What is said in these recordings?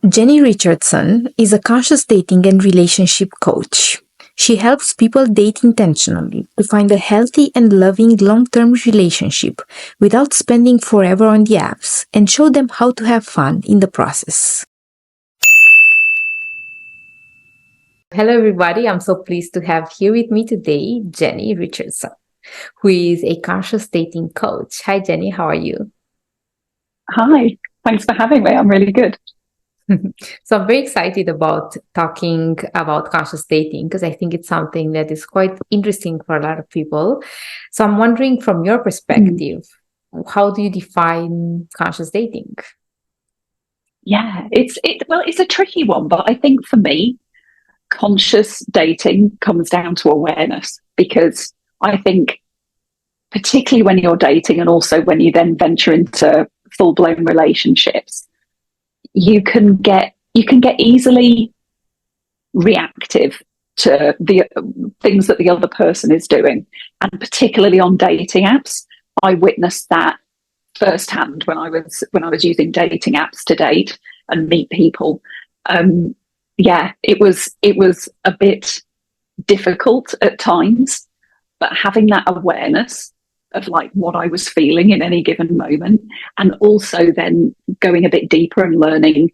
Jenny Richardson is a conscious dating and relationship coach. She helps people date intentionally to find a healthy and loving long-term relationship without spending forever on the apps and show them how to have fun in the process. Hello, everybody. I'm so pleased to have here with me today Jenny Richardson, who is a conscious dating coach. Hi, Jenny. How are you? Hi. Thanks for having me. I'm really good. So I'm very excited about talking about conscious dating because I think it's something that is quite interesting for a lot of people. So I'm wondering, from your perspective, how do you define conscious dating? Yeah, it's a tricky one, but I think for me, conscious dating comes down to awareness, because I think particularly when you're dating and also when you then venture into full-blown relationships, you can get easily reactive to the things that the other person is doing, and particularly on dating apps. I witnessed that firsthand when I was using dating apps to date and meet people. It was a bit difficult at times, but having that awareness of like what I was feeling in any given moment, and also then going a bit deeper and learning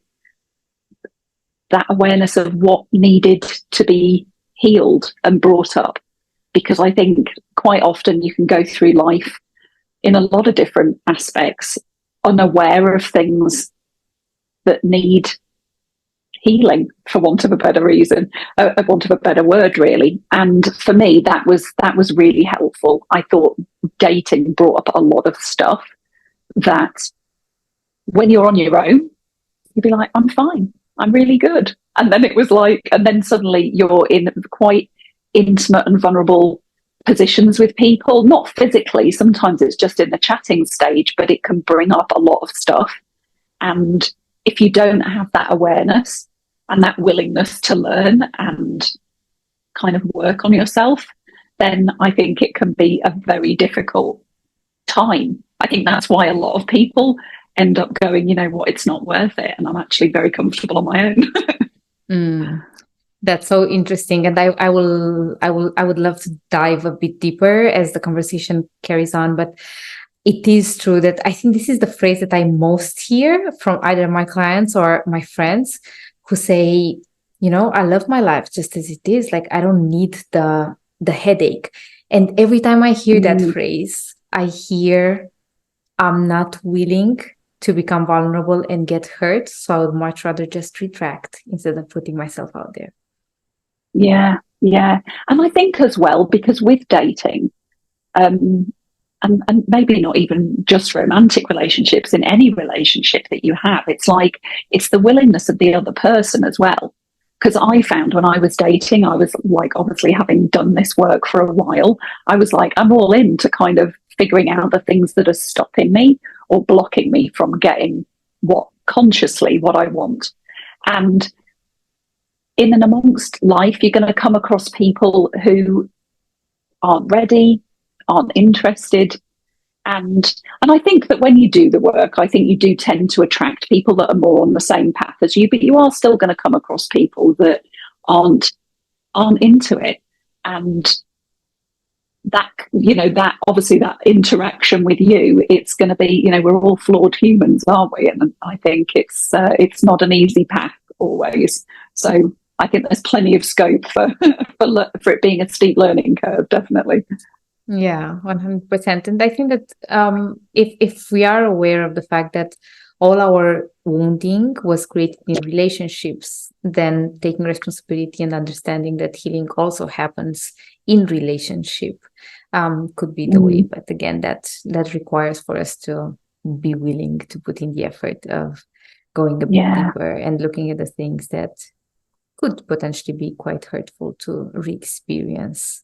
that awareness of what needed to be healed and brought up. Because I think quite often you can go through life in a lot of different aspects unaware of things that need healing, for want of a better reason, want of a better word, really. And for me, that was really helpful. I thought dating brought up a lot of stuff that when you're on your own, you'd be like, I'm fine, I'm really good. And then it was like, and then suddenly you're in quite intimate and vulnerable positions with people, not physically, sometimes it's just in the chatting stage, but it can bring up a lot of stuff. And if you don't have that awareness and that willingness to learn and kind of work on yourself, then I think it can be a very difficult time. I think that's why a lot of people end up going, you know what, it's not worth it, and I'm actually very comfortable on my own. That's so interesting, and I would love to dive a bit deeper as the conversation carries on. But it is true that I think this is the phrase that I most hear from either my clients or my friends, who say, you know, I love my life just as it is. Like, I don't need the headache. And every time I hear that phrase, I hear, I'm not willing to become vulnerable and get hurt, so I would much rather just retract instead of putting myself out there. Yeah. And I think as well, because with dating, and maybe not even just romantic relationships, in any relationship that you have, it's like, it's the willingness of the other person as well. Because I found when I was dating, I was like, obviously having done this work for a while, I was like, I'm all in to kind of figuring out the things that are stopping me or blocking me from getting consciously what I want. And in and amongst life, you're going to come across people who aren't ready, aren't interested. And I think that when you do the work, I think you do tend to attract people that are more on the same path as you, but you are still going to come across people that aren't into it. And that, you know, that obviously that interaction with you, it's going to be, you know, we're all flawed humans, aren't we? And I think it's not an easy path always. So I think there's plenty of scope for it being a steep learning curve, definitely. Yeah, 100%. And I think that if we are aware of the fact that all our wounding was created in relationships, then taking responsibility and understanding that healing also happens in relationship could be the way. But again, that requires for us to be willing to put in the effort of going a bit deeper and looking at the things that could potentially be quite hurtful to re-experience.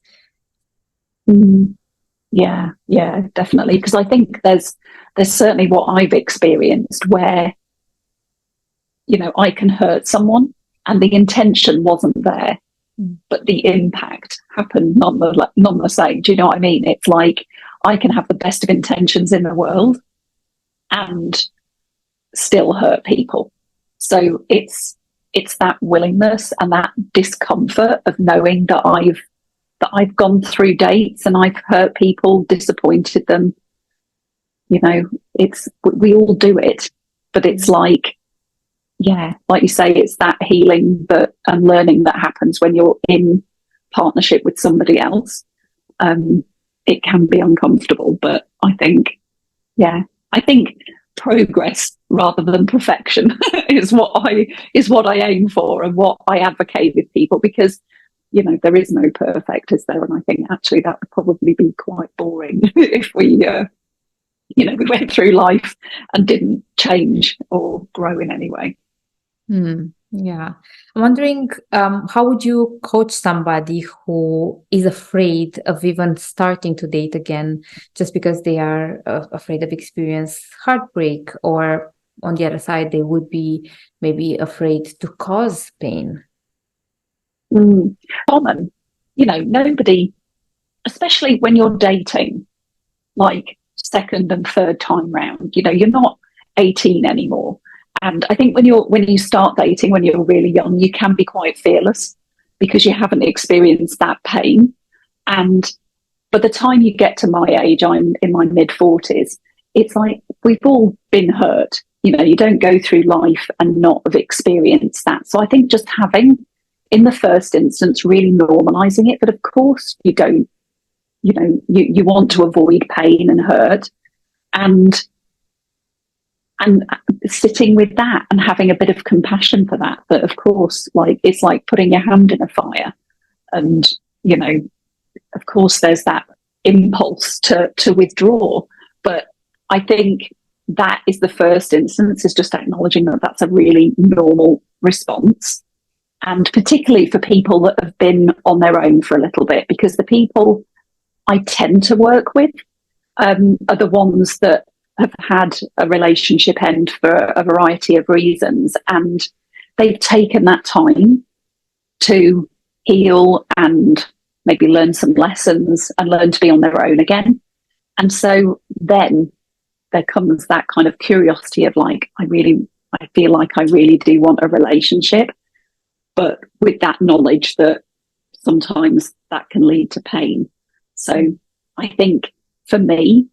Yeah, definitely. Because I think there's certainly what I've experienced where, you know, I can hurt someone and the intention wasn't there, but the impact happened none the same. Do you know what I mean? It's like I can have the best of intentions in the world and still hurt people. So it's that willingness and that discomfort of knowing that I've gone through dates and I've hurt people, disappointed them. You know, we all do it, but it's like, yeah, like you say, it's that healing and learning that happens when you're in partnership with somebody else. It can be uncomfortable, but I think progress rather than perfection is what I aim for and what I advocate with people, because there is no perfect, is there? And I think actually that would probably be quite boring if we we went through life and didn't change or grow in any way. Yeah. I'm wondering, how would you coach somebody who is afraid of even starting to date again just because they are afraid of experience heartbreak, or on the other side, they would be maybe afraid to cause pain? Common. Nobody, especially when you're dating, like second and third time round, you're not 18 anymore. And I think when you start dating, when you're really young, you can be quite fearless because you haven't experienced that pain. And by the time you get to my age, I'm in my mid-40s, it's like we've all been hurt. You don't go through life and not have experienced that. So I think just having, in the first instance, really normalizing it. But of course you don't, you want to avoid pain and hurt, and sitting with that and having a bit of compassion for that. But of course, like, it's like putting your hand in a fire, and of course there's that impulse to withdraw. But I think that is the first instance, is just acknowledging that that's a really normal response. And particularly for people that have been on their own for a little bit, because the people I tend to work with are the ones that have had a relationship end for a variety of reasons, and they've taken that time to heal and maybe learn some lessons and learn to be on their own again. And so then there comes that kind of curiosity of like, I feel like I really do want a relationship, but with that knowledge that sometimes that can lead to pain. So I think for me,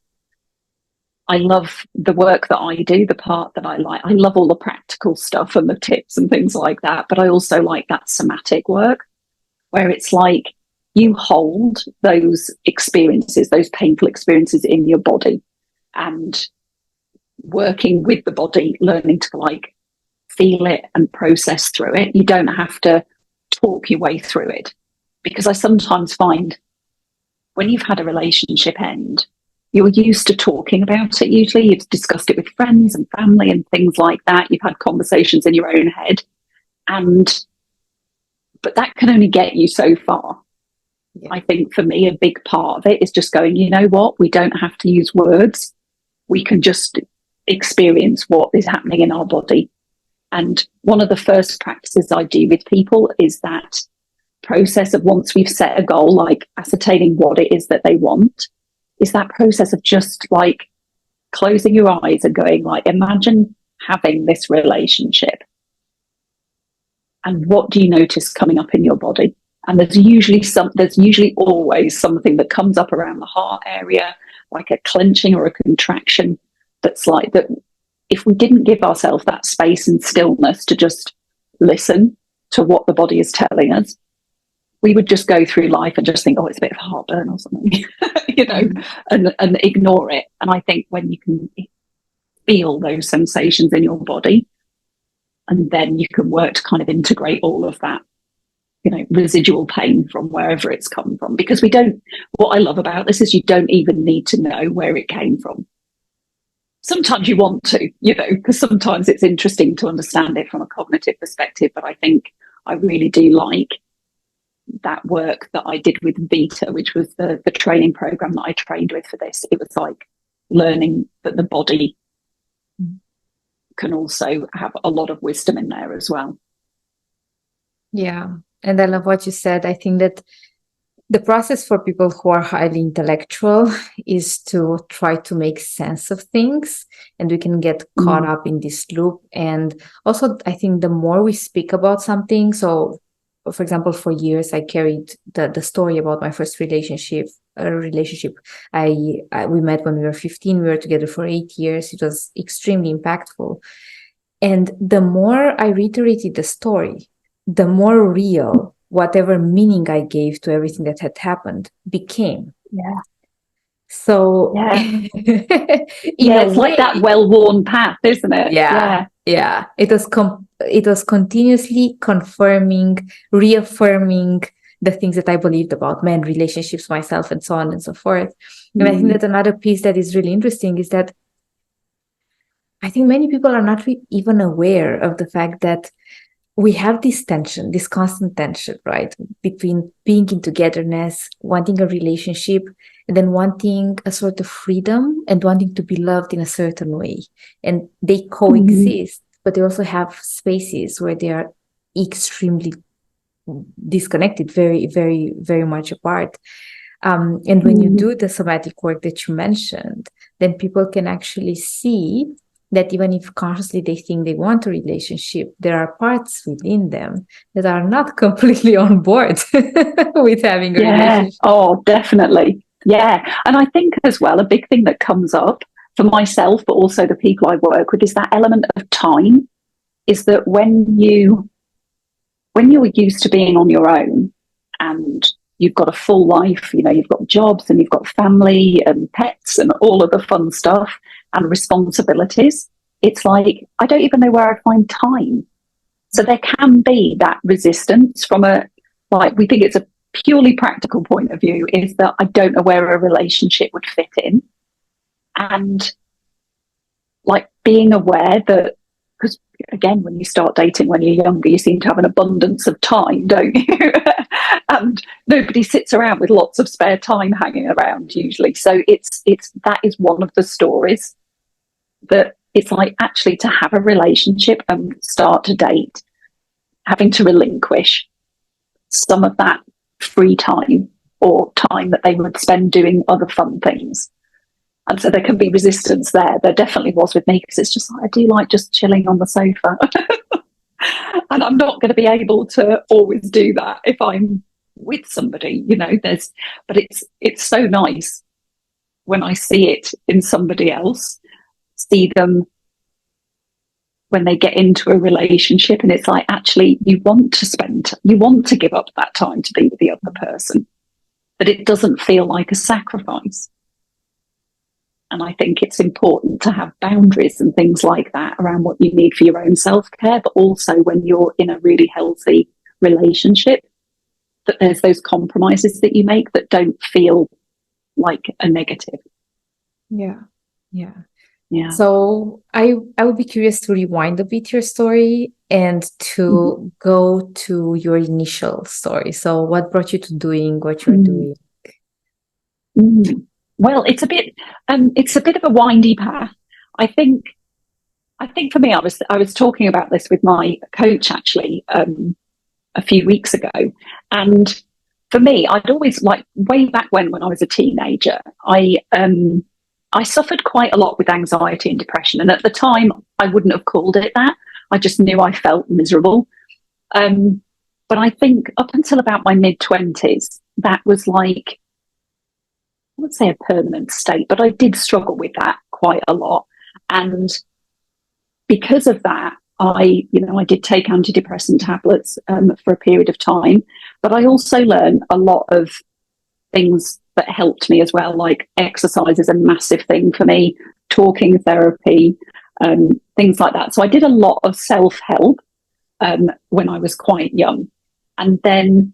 I love the work that I do, the part that I like. I love all the practical stuff and the tips and things like that, but I also like that somatic work where it's like you hold those experiences, those painful experiences in your body, and working with the body, learning to like feel it and process through it. You don't have to talk your way through it, because I sometimes find when you've had a relationship end, you're used to talking about it. Usually you've discussed it with friends and family and things like that. You've had conversations in your own head, but that can only get you so far. Yeah. I think for me, a big part of it is just going, you know what, we don't have to use words. We can just experience what is happening in our body. And one of the first practices I do with people is that process of, once we've set a goal, like ascertaining what it is that they want, is that process of just like closing your eyes and going like, imagine having this relationship. And what do you notice coming up in your body? And there's usually always something that comes up around the heart area, like a clenching or a contraction. That's like that. If we didn't give ourselves that space and stillness to just listen to what the body is telling us, we would just go through life and just think, oh, it's a bit of heartburn or something, and ignore it. And I think when you can feel those sensations in your body, and then you can work to kind of integrate all of that, residual pain from wherever it's come from. Because what I love about this is you don't even need to know where it came from. Sometimes you want to, because sometimes it's interesting to understand it from a cognitive perspective. But I think I really do like that work that I did with Vita, which was the training program that I trained with for this. It was like learning that the body can also have a lot of wisdom in there as well. Yeah. And I love what you said. I think that the process for people who are highly intellectual is to try to make sense of things, and we can get caught up in this loop. And also, I think the more we speak about something, so for example, for years I carried the story about my first relationship. We met when we were 15. We were together for 8 years. It was extremely impactful. And the more I reiterated the story, the more real whatever meaning I gave to everything that had happened became. Yeah. So yeah, in a it's way, like that well-worn path, isn't it? yeah. It was continuously confirming, reaffirming the things that I believed about men, relationships, myself, and so on and so forth. And I think that another piece that is really interesting is that I think many people are not even aware of the fact that we have this tension, this constant tension, right? Between being in togetherness, wanting a relationship, and then wanting a sort of freedom and wanting to be loved in a certain way. And they coexist, but they also have spaces where they are extremely disconnected, very, very, very much apart. And when you do the somatic work that you mentioned, then people can actually see that even if consciously they think they want a relationship, there are parts within them that are not completely on board with having a relationship. Oh, definitely. Yeah. And I think as well, a big thing that comes up for myself, but also the people I work with, is that element of time. Is that when you're used to being on your own and you've got a full life, you've got jobs and you've got family and pets and all of the fun stuff and responsibilities, it's like, I don't even know where I find time. So there can be that resistance from we think it's a purely practical point of view, is that I don't know where a relationship would fit in. And like being aware that, because again, when you start dating when you're younger, you seem to have an abundance of time, don't you? And nobody sits around with lots of spare time hanging around usually. So it's that is one of the stories, that it's like actually to have a relationship and start to date, having to relinquish some of that free time or time that they would spend doing other fun things. And so there can be resistance there. There definitely was with me, because it's just like, I do like just chilling on the sofa. And I'm not going to be able to always do that if I'm with somebody, but it's so nice when I see it in somebody else, see them when they get into a relationship, and it's like, actually, you want to give up that time to be with the other person, that it doesn't feel like a sacrifice. And I think it's important to have boundaries and things like that around what you need for your own self-care, but also when you're in a really healthy relationship, that there's those compromises that you make that don't feel like a negative. Yeah. So I would be curious to rewind a bit your story and to go to your initial story. So what brought you to doing what you're doing? Well, it's a bit of a windy path. I think for me, I was talking about this with my coach actually a few weeks ago, and for me, I'd always, like, way back when I was a teenager, I suffered quite a lot with anxiety and depression, and at the time, I wouldn't have called it that. I just knew I felt miserable. But I think up until about my mid-20s, that was like, I wouldn't say a permanent state, but I did struggle with that quite a lot. And because of that, I did take antidepressant tablets for a period of time, but I also learned a lot of things that helped me as well, like exercise is a massive thing for me, talking therapy, things like that. So I did a lot of self-help when I was quite young. And then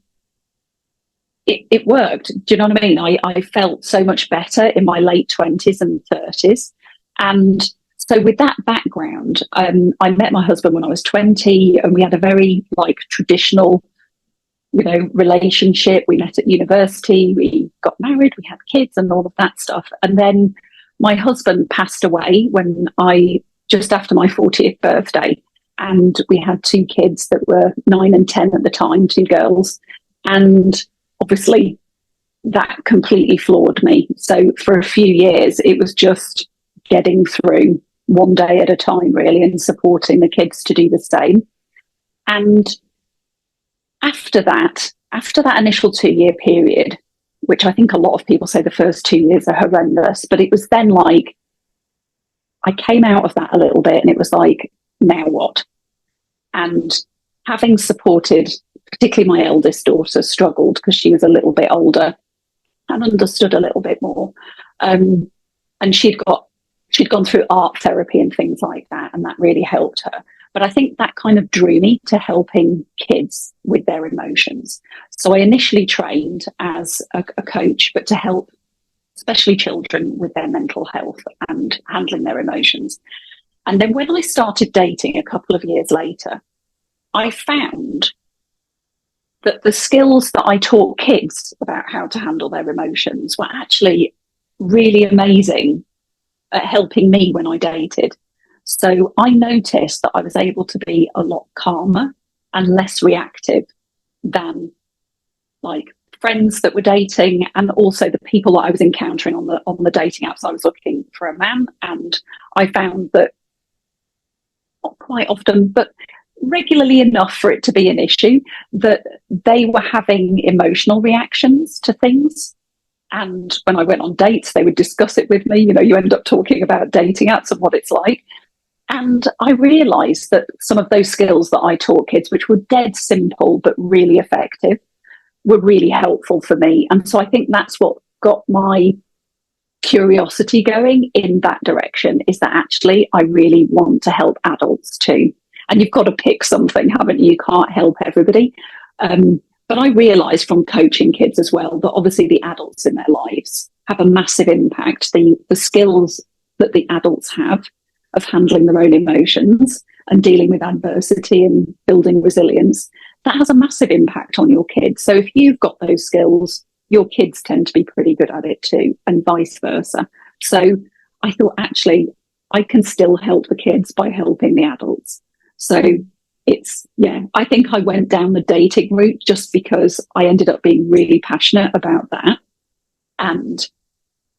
it worked. Do you know what I mean? I felt so much better in my late 20s and 30s. And so with that background, I met my husband when I was 20, and we had a very traditional, relationship. We met at university, we got married, we had kids and all of that stuff. And then my husband passed away just after my 40th birthday. And we had two kids that were 9 and 10 at the time, two girls. And obviously that completely floored me. So for a few years, it was just getting through one day at a time, really, and supporting the kids to do the same. And after that initial 2-year period, which I think a lot of people say the first 2 years are horrendous, but it was then like, I came out of that a little bit and it was like, now what? And having supported, particularly my eldest daughter struggled because she was a little bit older and understood a little bit more. And she'd gone through art therapy and things like that, and that really helped her. But I think that kind of drew me to helping kids with their emotions. So I initially trained as a coach, but to help especially children with their mental health and handling their emotions. And then when I started dating a couple of years later, I found that the skills that I taught kids about how to handle their emotions were actually really amazing at helping me when I dated. So I noticed that I was able to be a lot calmer and less reactive than like friends that were dating, and also the people that I was encountering on the dating apps. I was looking for a man, and I found that not quite often, but regularly enough for it to be an issue, that they were having emotional reactions to things. And when I went on dates, they would discuss it with me. You know, you end up talking about dating apps and what it's like. And I realized that some of those skills that I taught kids, which were dead simple but really effective, were really helpful for me. And so I think that's what got my curiosity going in that direction, is that actually I really want to help adults too. And you've got to pick something, haven't you? You can't help everybody. But I realised from coaching kids as well that obviously the adults in their lives have a massive impact. The skills that the adults have of handling their own emotions and dealing with adversity and building resilience, that has a massive impact on your kids. So if you've got those skills, your kids tend to be pretty good at it too, and vice versa. So I thought, actually, I can still help the kids by helping the adults. So it's, yeah, I think I went down the dating route just because I ended up being really passionate about that and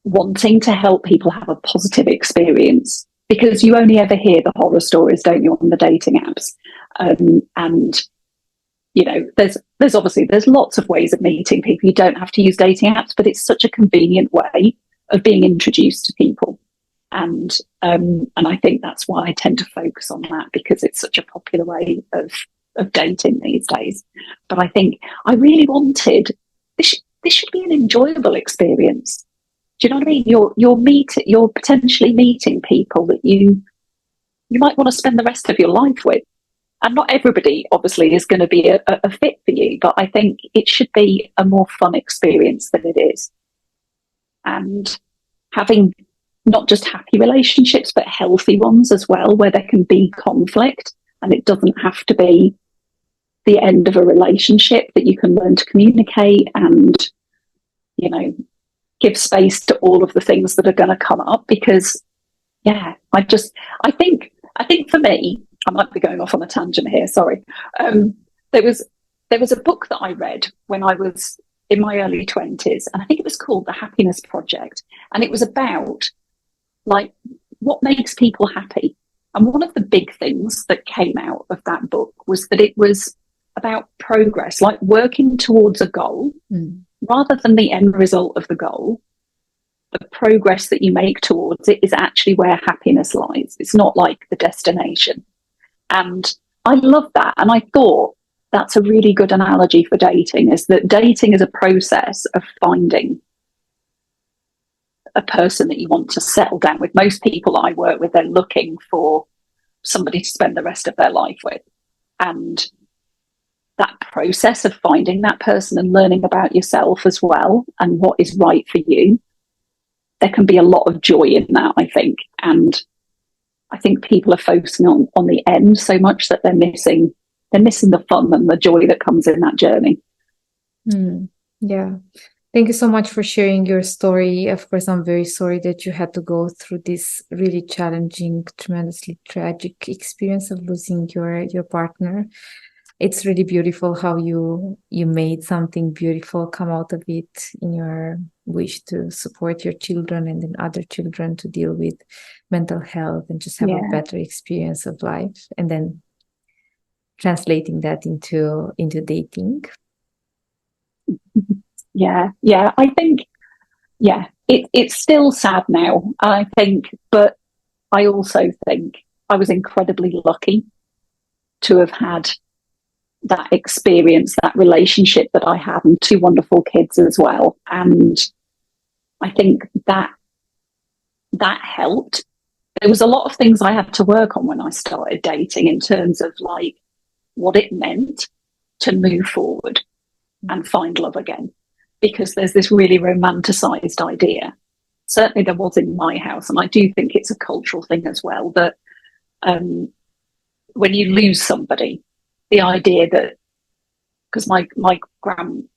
wanting to help people have a positive experience, because you only ever hear the horror stories, don't you, on the dating apps. And you know, there's obviously lots of ways of meeting people. You don't have to use dating apps, but it's such a convenient way of being introduced to people. And I think that's why I tend to focus on that, because it's such a popular way of dating these days. But I think I really wanted this should be an enjoyable experience. Do you know what I mean? You're potentially meeting people that you might want to spend the rest of your life with. And not everybody, obviously, is going to be a fit for you, but I think it should be a more fun experience than it is. And having not just happy relationships, but healthy ones as well, where there can be conflict, and it doesn't have to be the end of a relationship, that you can learn to communicate and, you know, give space to all of the things that are going to come up. Because, yeah, I think for me, I might be going off on a tangent here, sorry. There was a book that I read when I was in my early 20s, and I think it was called The Happiness Project. And it was about, like, what makes people happy. And one of the big things that came out of that book was that it was about progress, like working towards a goal, rather than the end result of the goal. The progress that you make towards it is actually where happiness lies. It's not like the destination. And I love that. And I thought that's a really good analogy for dating, is that dating is a process of finding a person that you want to settle down with. Most people I work with, they're looking for somebody to spend the rest of their life with. And that process of finding that person and learning about yourself as well and what is right for you, there can be a lot of joy in that, I think. And I think people are focusing on the end so much that they're missing the fun and the joy that comes in that journey. Yeah. Thank you so much for sharing your story. Of course, I'm very sorry that you had to go through this really challenging, tremendously tragic experience of losing your partner. it's really beautiful how you made something beautiful come out of it in your wish to support your children and then other children to deal with mental health and just have a better experience of life, and then translating that into dating. Yeah, I think, it's still sad now, I think, but I also think I was incredibly lucky to have had that experience, that relationship that I had, and two wonderful kids as well. And I think that helped. There was a lot of things I had to work on when I started dating in terms of like what it meant to move forward and find love again, because there's this really romanticized idea. Certainly there was in my house, and I do think it's a cultural thing as well, that when you lose somebody, the idea that, because my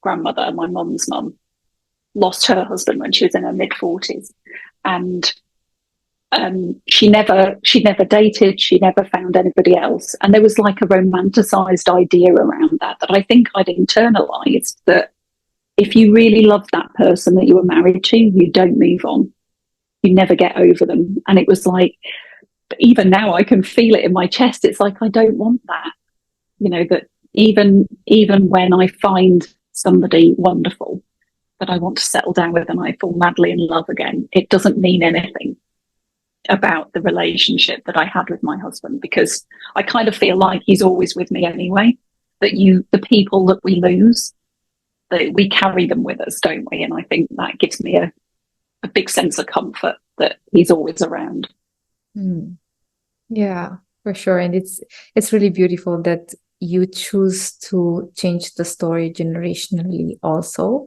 grandmother, my mum's mum, lost her husband when she was in her mid-40s, and she never dated, she never found anybody else, and there was like a romanticized idea around that I think I'd internalized, that if you really love that person that you were married to, you don't move on, you never get over them. And it was like, even now I can feel it in my chest, it's like, I don't want that, that even when I find somebody wonderful that I want to settle down with and I fall madly in love again, it doesn't mean anything about the relationship that I had with my husband, because I kind of feel like he's always with me anyway, that the people that we lose, that we carry them with us, don't we? And I think that gives me a big sense of comfort that he's always around. Yeah, for sure. And it's really beautiful that you choose to change the story generationally also.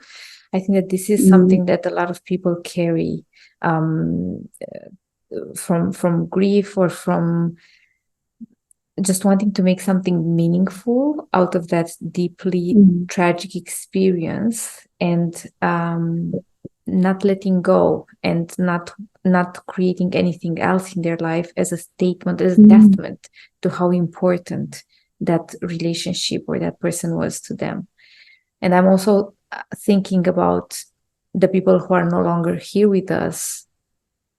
I think that this is something that a lot of people carry from grief, or from just wanting to make something meaningful out of that deeply tragic experience, and not letting go, and not creating anything else in their life as a statement, as a testament to how important that relationship or that person was to them. And I'm also thinking about the people who are no longer here with us,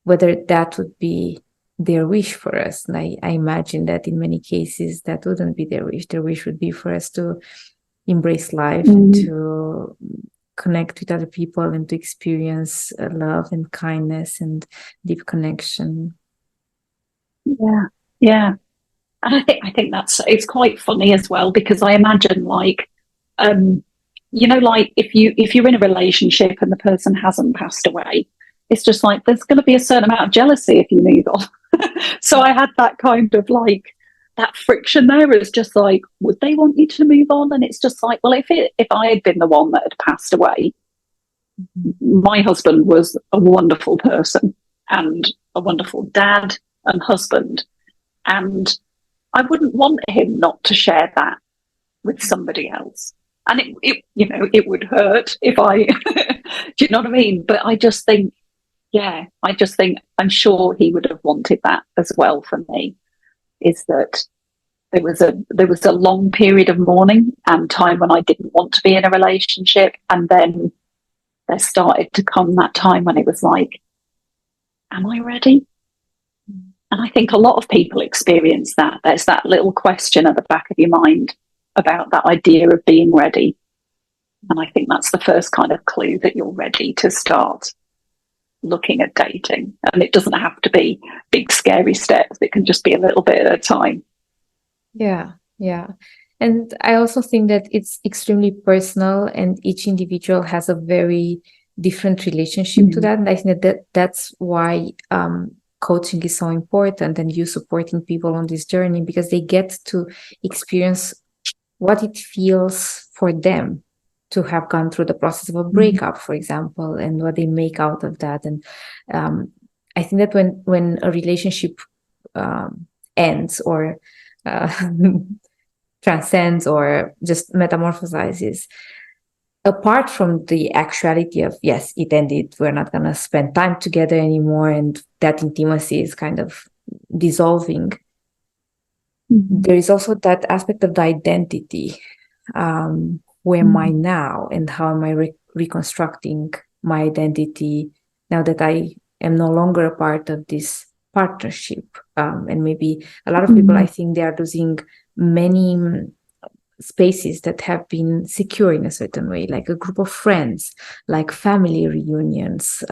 whether that would be their wish for us. And I imagine that in many cases that wouldn't be their wish. Their wish would be for us to embrace life, and to connect with other people, and to experience love and kindness and deep connection. Yeah. And I think it's quite funny as well, because I imagine like, like if you're in a relationship and the person hasn't passed away, it's just like there's going to be a certain amount of jealousy if you move on. So I had that kind of like that friction there. It's just like, would they want you to move on? And it's just like, well, if I had been the one that had passed away, my husband was a wonderful person and a wonderful dad and husband, and I wouldn't want him not to share that with somebody else. And it would hurt if I, do you know what I mean? But I just think, I'm sure he would have wanted that as well for me, is that there was a long period of mourning and time when I didn't want to be in a relationship. And then there started to come that time when it was like, am I ready? And I think a lot of people experience that. There's that little question at the back of your mind about that idea of being ready. And I think that's the first kind of clue that you're ready to start looking at dating. And it doesn't have to be big, scary steps. It can just be a little bit at a time. Yeah. And I also think that it's extremely personal, and each individual has a very different relationship to that. And I think that's why coaching is so important, and you supporting people on this journey, because they get to experience what it feels for them to have gone through the process of a breakup, for example, and what they make out of that. And I think that when a relationship ends, or transcends, or just metamorphosizes, apart from the actuality of, yes, it ended, we're not going to spend time together anymore, and that intimacy is kind of dissolving, there is also that aspect of the identity. Who am I now, and how am I reconstructing my identity now that I am no longer a part of this partnership? And maybe a lot of people, I think, they are losing many spaces that have been secure in a certain way, like a group of friends, like family reunions,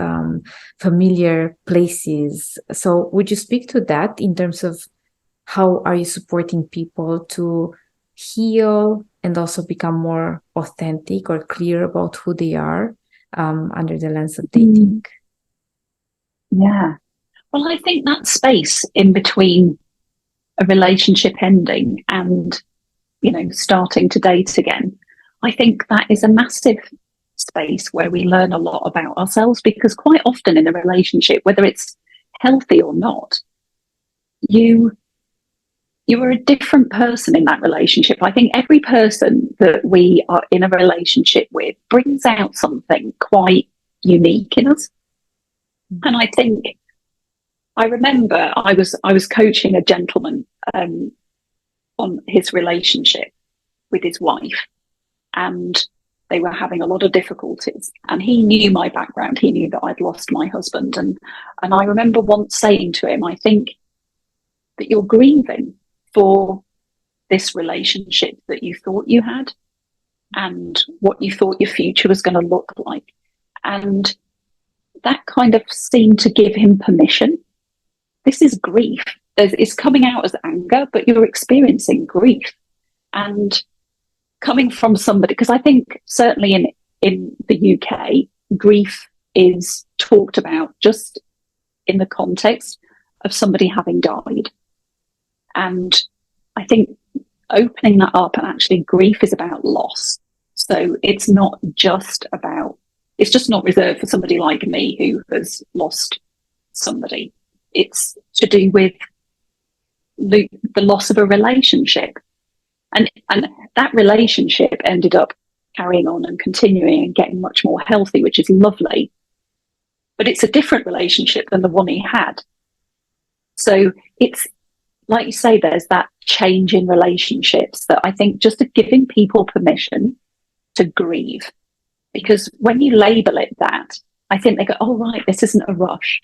familiar places. So would you speak to that in terms of how are you supporting people to heal and also become more authentic or clear about who they are, under the lens of dating? Yeah. Well, I think that space in between a relationship ending and, starting to date again, I think that is a massive space where we learn a lot about ourselves, because quite often in a relationship, whether it's healthy or not, you are a different person in that relationship. I think every person that we are in a relationship with brings out something quite unique in us. And I think I remember I was coaching a gentleman on his relationship with his wife, and they were having a lot of difficulties. And he knew my background. He knew that I'd lost my husband. And I remember once saying to him, I think that you're grieving for this relationship that you thought you had and what you thought your future was going to look like. And that kind of seemed to give him permission. This is grief. It's coming out as anger, but you're experiencing grief. And coming from somebody, because I think certainly in the UK, grief is talked about just in the context of somebody having died. And I think opening that up, and actually grief is about loss. So it's just not reserved for somebody like me who has lost somebody. It's to do with the loss of a relationship. And that relationship ended up carrying on and continuing and getting much more healthy, which is lovely. But it's a different relationship than the one he had. So it's, like you say, there's that change in relationships that I think just giving people permission to grieve. Because when you label it that, I think they go, oh, right, this isn't a rush.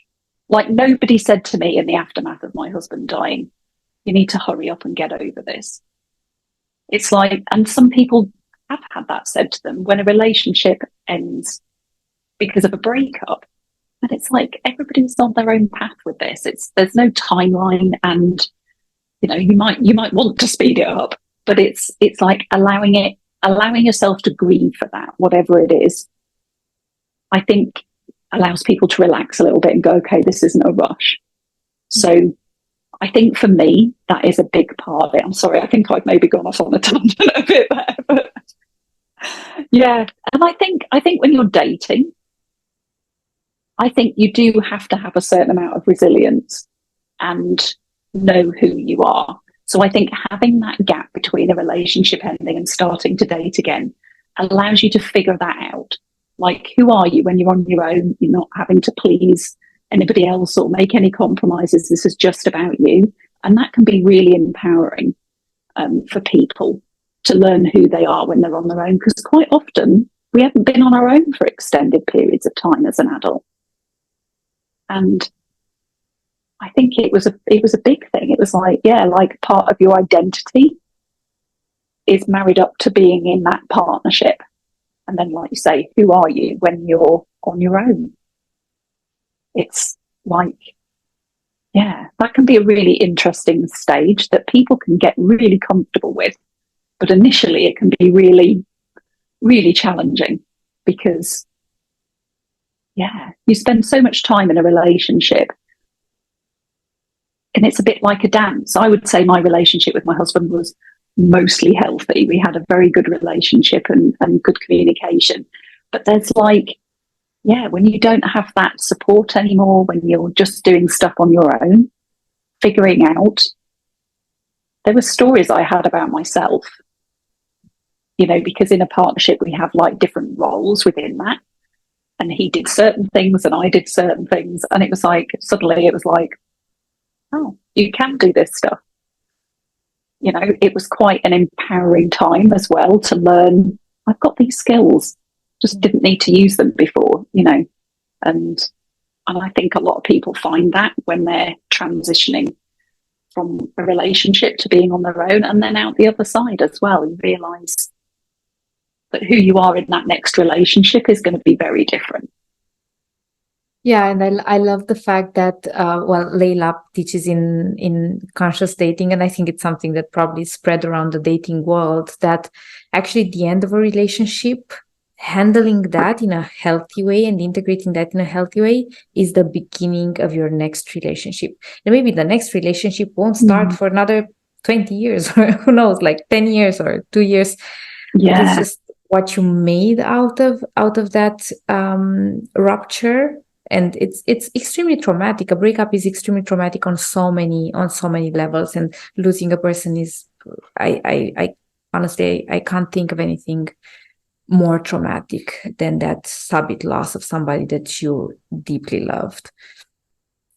Like nobody said to me in the aftermath of my husband dying, you need to hurry up and get over this. It's like, and some people have had that said to them when a relationship ends because of a breakup. And it's like, everybody's on their own path with this. There's no timeline, and you might want to speed it up, but it's like allowing yourself to grieve for that, whatever it is, I think allows people to relax a little bit and go, okay, this isn't a rush. So I think for me, that is a big part of it. I'm sorry, I think I've maybe gone off on a tangent a bit there, but yeah. And I think when you're dating, I think you do have to have a certain amount of resilience and know who you are. So I think having that gap between a relationship ending and starting to date again allows you to figure that out. Like, who are you when you're on your own? You're not having to please anybody else or make any compromises. This is just about you. And that can be really empowering for people to learn who they are when they're on their own, because quite often we haven't been on our own for extended periods of time as an adult. And I think it was a big thing. It was like, yeah, like part of your identity is married up to being in that partnership. And then, like you say, who are you when you're on your own? It's like, yeah, that can be a really interesting stage that people can get really comfortable with. But initially it can be really, really challenging because, yeah, you spend so much time in a relationship. And it's a bit like a dance. I would say my relationship with my husband was mostly healthy. We had a very good relationship and good communication. But there's like, yeah, when you don't have that support anymore, when you're just doing stuff on your own, figuring out, there were stories I had about myself, because in a partnership we have like different roles within that. And he did certain things and I did certain things. And it was like, suddenly it was like, oh, you can do this stuff. you know, it was quite an empowering time as well to learn, I've got these skills, just didn't need to use them before, you know. And I think a lot of people find that when they're transitioning from a relationship to being on their own, and then out the other side as well, you realise that who you are in that next relationship is going to be very different. Yeah, and I love the fact that Layla teaches in conscious dating, and I think it's something that probably spread around the dating world, that actually at the end of a relationship, handling that in a healthy way and integrating that in a healthy way is the beginning of your next relationship. And maybe the next relationship won't start for another 20 years or who knows, like 10 years or 2 years. Yeah. But it's just what you made out of that rupture. And it's extremely traumatic. A breakup is extremely traumatic on so many levels, and losing a person is, I honestly, I can't think of anything more traumatic than that subtle loss of somebody that you deeply loved.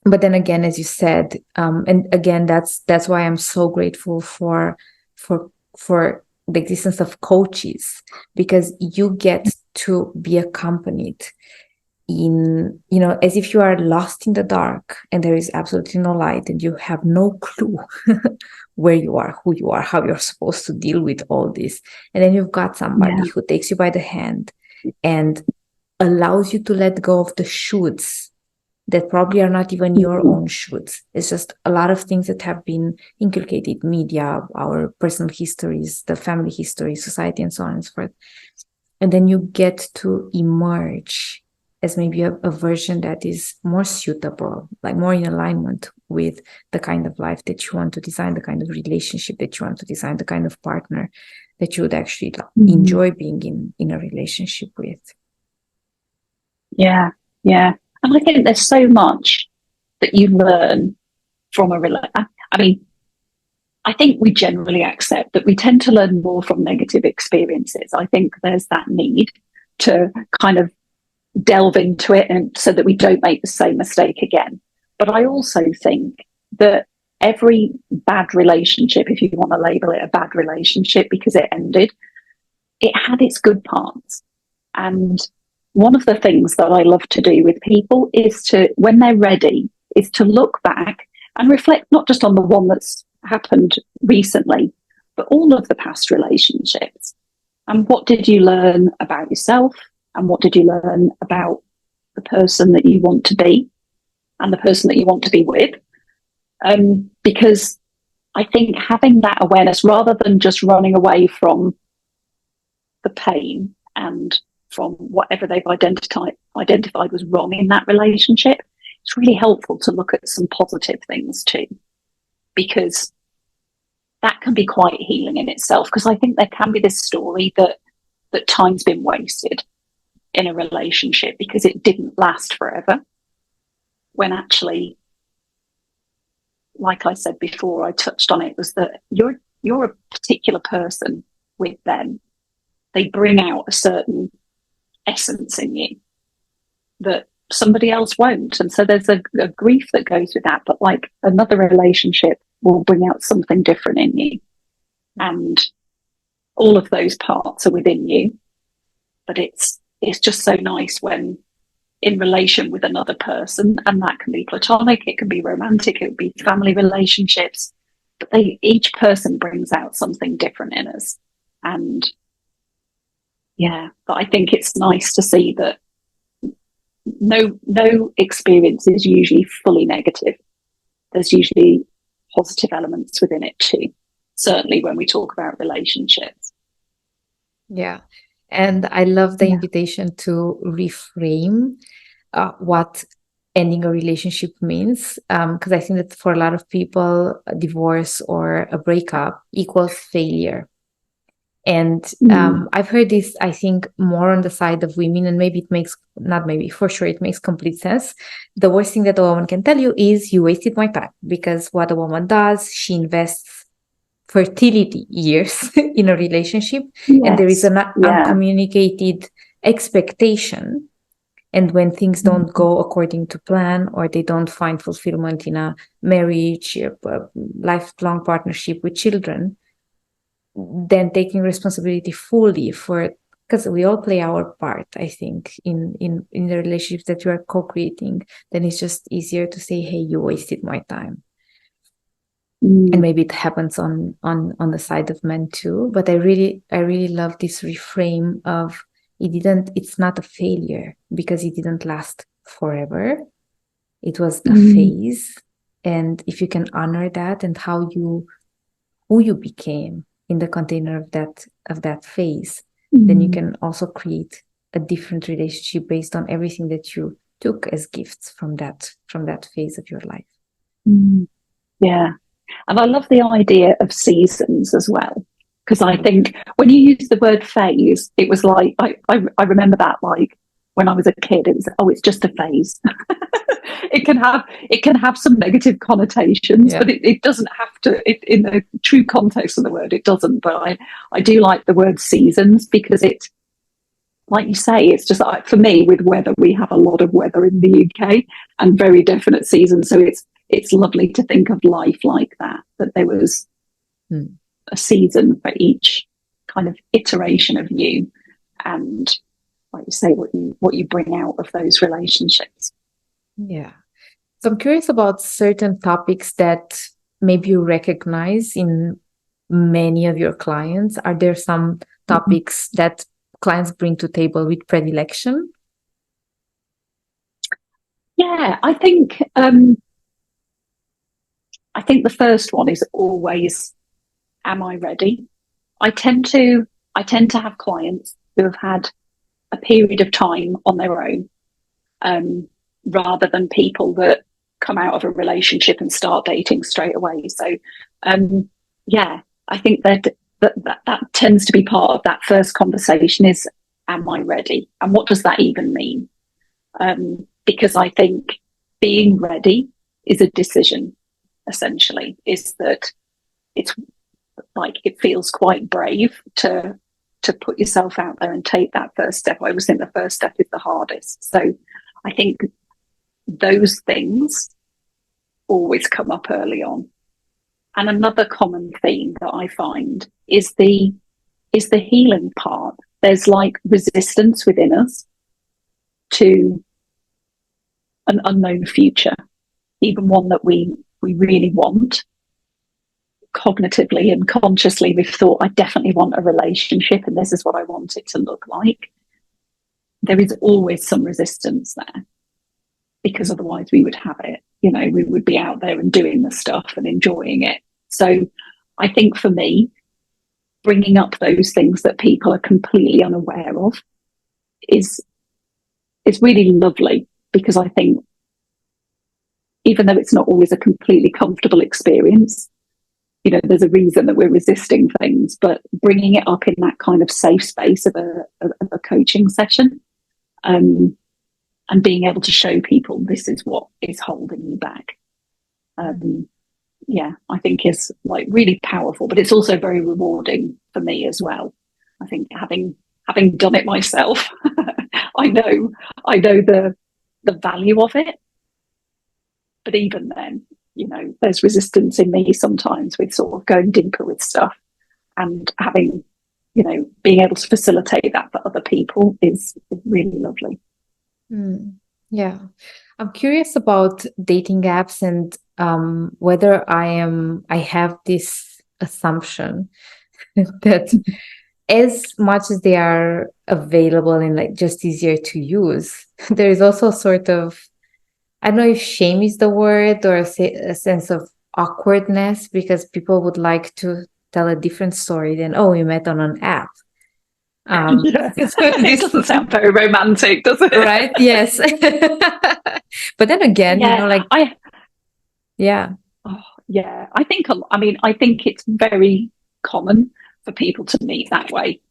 But then again, as you said, and again, that's why I'm so grateful for the existence of coaches, because you get to be accompanied in, you know, as if you are lost in the dark and there is absolutely no light and you have no clue where you are, who you are, how you're supposed to deal with all this. And then you've got somebody who takes you by the hand and allows you to let go of the shoulds that probably are not even your own shoulds. It's just a lot of things that have been inculcated, media, our personal histories, the family history, society, and so on and so forth. And then you get to emerge as maybe a version that is more suitable, like more in alignment with the kind of life that you want to design, the kind of relationship that you want to design, the kind of partner that you would actually enjoy being in a relationship with. Yeah, yeah. And I think there's so much that you learn from a relationship. I mean, I think we generally accept that we tend to learn more from negative experiences. I think there's that need to kind of delve into it, and so that we don't make the same mistake again. But I also think that every bad relationship, if you want to label it a bad relationship because it ended, it had its good parts. And one of the things that I love to do with people is to, when they're ready, is to look back and reflect not just on the one that's happened recently, but all of the past relationships. And what did you learn about yourself? And what did you learn about the person that you want to be and the person that you want to be with? Because I think having that awareness, rather than just running away from the pain and from whatever they've identified was wrong in that relationship, it's really helpful to look at some positive things too, because that can be quite healing in itself. Because I think there can be this story that time's been wasted in a relationship because it didn't last forever, when actually, like I said before, I touched on it, was that you're a particular person with them. They bring out a certain essence in you that somebody else won't. And so there's a grief that goes with that. But like, another relationship will bring out something different in you. And all of those parts are within you. But it's just so nice when in relation with another person, and that can be platonic, it can be romantic, it can be family relationships, but each person brings out something different in us. And yeah, but I think it's nice to see that no experience is usually fully negative. There's usually positive elements within it too, certainly when we talk about relationships. Yeah. And I love the invitation to reframe what ending a relationship means. Because I think that for a lot of people, a divorce or a breakup equals failure. And I've heard this, I think, more on the side of women, and maybe it makes, not maybe, for sure, it makes complete sense. The worst thing that a woman can tell you is, you wasted my time, because what a woman does, she invests fertility years in a relationship, and there is an uncommunicated expectation And when things don't go according to plan, or they don't find fulfillment in a marriage, a lifelong partnership with children, then taking responsibility fully for, because we all play our part, I think, in the relationships that you are co-creating, then it's just easier to say, hey, you wasted my time. And maybe it happens on the side of men too. But I really love this reframe of it's not a failure because it didn't last forever. It was a phase. And if you can honor that and who you became in the container of that phase, then you can also create a different relationship based on everything that you took as gifts from that phase of your life. Yeah. And I love the idea of seasons as well, because I think when you use the word phase, it was like, I remember that, like when I was a kid, it was, it's just a phase. It can have some negative connotations, but it doesn't have to, in the true context of the word, it doesn't. But I do like the word seasons, because it, like you say, it's just like, for me, with weather, we have a lot of weather in the UK and very definite seasons. So it's lovely to think of life like that there was a season for each kind of iteration of you, and like you say, what you bring out of those relationships. Yeah. So I'm curious about certain topics that maybe you recognize in many of your clients. Are there some topics that clients bring to table with predilection? Yeah, I think the first one is always, am I ready? I tend to have clients who have had a period of time on their own, rather than people that come out of a relationship and start dating straight away. So, yeah, I think that tends to be part of that first conversation is, am I ready? And what does that even mean? Because I think being ready is a decision, essentially, is that it's like, it feels quite brave to put yourself out there and take that first step. I always think the first step is the hardest. So I think those things always come up early on. And another common theme that I find is the healing part. There's like resistance within us to an unknown future, even one that we really want. Cognitively and consciously, we've thought, I definitely want a relationship and this is what I want it to look like. There is always some resistance there, because otherwise we would have it. You know, we would be out there and doing the stuff and enjoying it. So I think for me, bringing up those things that people are completely unaware of is really lovely, because I think even though it's not always a completely comfortable experience, you know, there's a reason that we're resisting things, but bringing it up in that kind of safe space of a coaching session, and being able to show people this is what is holding you back. Yeah, I think is like really powerful, but it's also very rewarding for me as well. I think having done it myself, I know the value of it. But even then, you know, there's resistance in me sometimes with sort of going deeper with stuff, and having, you know, being able to facilitate that for other people is really lovely. Yeah. I'm curious about dating apps and whether I have this assumption that as much as they are available and like just easier to use, there is also a sort of, I don't know if shame is the word, or a sense of awkwardness, because people would like to tell a different story than, oh, we met on an app. Yeah. It doesn't sound very romantic, does it? Right? Yes. But then again, yeah, you know, like, yeah. Oh, yeah. I think it's very common for people to meet that way.